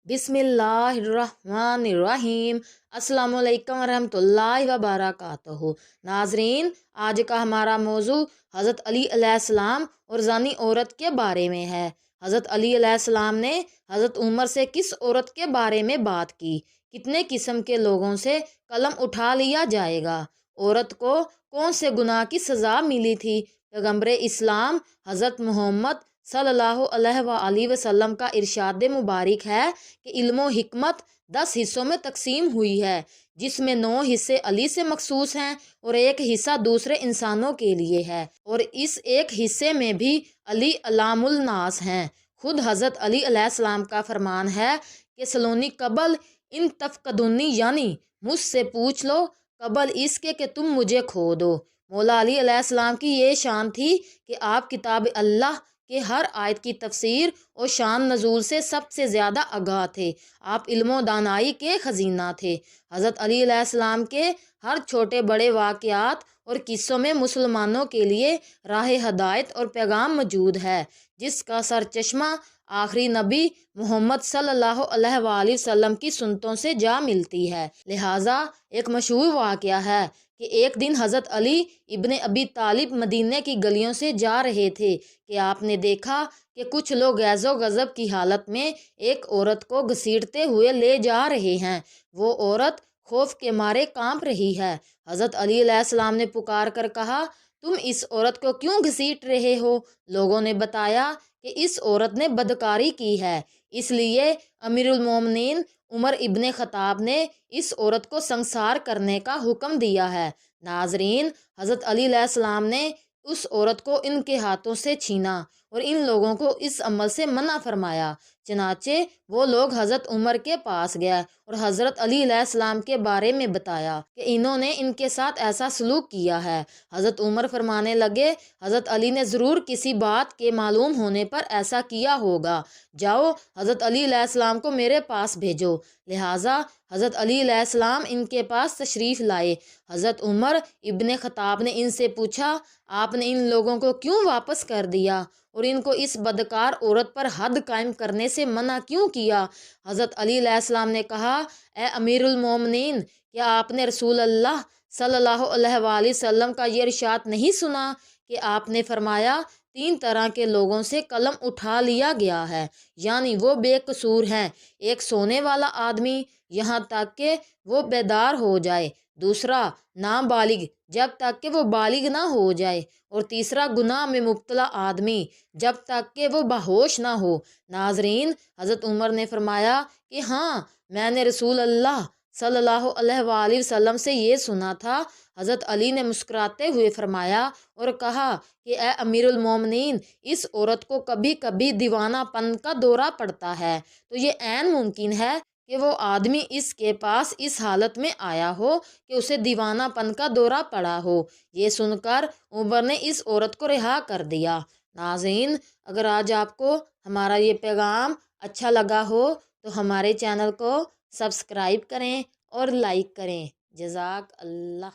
बिस्मिल्लाहिर्रहमानिर्रहीम। अस्सलाम वालेकुम रहमतुल्लाहि व बरकातहू। नाजरीन, आज का हमारा मौजू हज़रत अली अलैहिस्सलाम और ज़ानी औरत के बारे में है। हज़रत अली अलैहिस्सलाम ने हज़रत उमर से किस औरत के बारे में बात की? कितने किस्म के लोगों से कलम उठा लिया जाएगा? औरत को कौन से गुनाह की सज़ा मिली थी? पैगंबर इस्लाम हज़रत मोहम्मद सल्लल्लाहु अलैहि वसल्लम का इरशाद मुबारक है कि इल्म व हिकमत 10 हिस्सों में तकसीम हुई है, जिसमें 9 हिस्से अली से मखसूस हैं और एक हिस्सा दूसरे इंसानों के लिए है, और इस एक हिस्से में भी अली अलामुल नास हैं। खुद हज़रत अली अलैहिस्सलाम का फरमान है कि सलोनी कबल इन तफकदुन्नी, यानी मुझसे पूछ लो कबल इसके कि तुम मुझे खो दो। मौला अली अलैहिस्सलाम की ये शान थी कि आप किताब अल्लाह के हर आयत की तफसीर और शान नजूल से सबसे ज़्यादा आगाह थे। आप इल्म दानाई के खजीना थे। हज़रत अली अलैहिस्सलाम के हर छोटे बड़े वाक़यात और किस्सों में मुसलमानों के लिए राह हदायत और पैगाम मौजूद है, जिसका सरचश्मा आखिरी नबी मोहम्मद सल्लल्लाहु अलैहि वसल्लम की सुन्नतों से जा मिलती है। लिहाजा एक मशहूर वाक़या है कि एक दिन हज़रत अली इब्ने अबी तालिब मदीने की गलियों से जा रहे थे कि आपने देखा कि कुछ लोग गैज़ो गज़ब की हालत में एक औरत को घसीटते हुए ले जा रहे हैं। वो औरत खौफ के मारे कांप रही है। हज़रत अली अलैहिस्सलाम ने पुकार कर कहा, तुम इस औरत को क्यों घसीट रहे हो? लोगों ने बताया कि इस औरत ने बदकारी की है, इसलिए अमीरुल मोमिनीन उमर इब्ने खताब ने इस औरत को संसार करने का हुक्म दिया है। नाजरीन, हज़रत अली अलैहिस्सलाम ने उस औरत को इनके हाथों से छीना और इन लोगों को इस अमल से मना फरमाया। चनाचे वो लोग हज़रत उमर के पास गया और हज़रत अली अलैहिस्सलाम के बारे में बताया कि इन्होंने इनके साथ ऐसा सलूक किया है। हज़रत उमर फरमाने लगे, हज़रत अली ने ज़रूर किसी बात के मालूम होने पर ऐसा किया होगा। जाओ, हज़रत अली अलैहिस्सलाम को मेरे पास भेजो। लिहाजा हज़रत अली अलैहिस्सलाम इनके पास तशरीफ़ लाए। हज़रत उमर इब्ने खताब ने इनसे पूछा, आपने इन लोगों को क्यों वापस कर दिया और इनको इस बदकार औरत पर हद कायम करने से मना क्यों किया? हज़रत अली अलैहिस्सलाम ने कहा, ए अमीरुल मोमिनीन, क्या आपने रसूल अल्लाह सल्लल्लाहु अलैहि वसल्लम का ये इरशाद नहीं सुना कि आपने फरमाया 3 तरह के लोगों से कलम उठा लिया गया है, यानी वो बेकसूर हैं। एक सोने वाला आदमी यहाँ तक कि वो बेदार हो जाए, दूसरा नाबालिग जब तक कि वो बालिग ना हो जाए, और तीसरा गुनाह में मुब्तला आदमी जब तक कि वो बेहोश ना हो। नाजरीन, हज़रत उमर ने फरमाया कि हाँ, मैंने रसूल अल्लाह सल्लल्लाहु अलैहि वसल्लम से ये सुना था। हज़रत अली ने मुस्कुराते हुए फरमाया और कहा कि ए अमीरुल मोमिनीन, इस औरत को कभी कभी दीवानापन का दौरा पड़ता है, तो ये ऐन मुमकिन है कि वो आदमी इसके पास इस हालत में आया हो कि उसे दीवानापन का दौरा पड़ा हो। ये सुनकर उमर ने इस औरत को रिहा कर दिया। नाज़रीन, अगर आज आपको हमारा ये पैगाम अच्छा लगा हो तो हमारे चैनल को सब्सक्राइब करें और लाइक करें। जज़ाक अल्लाह।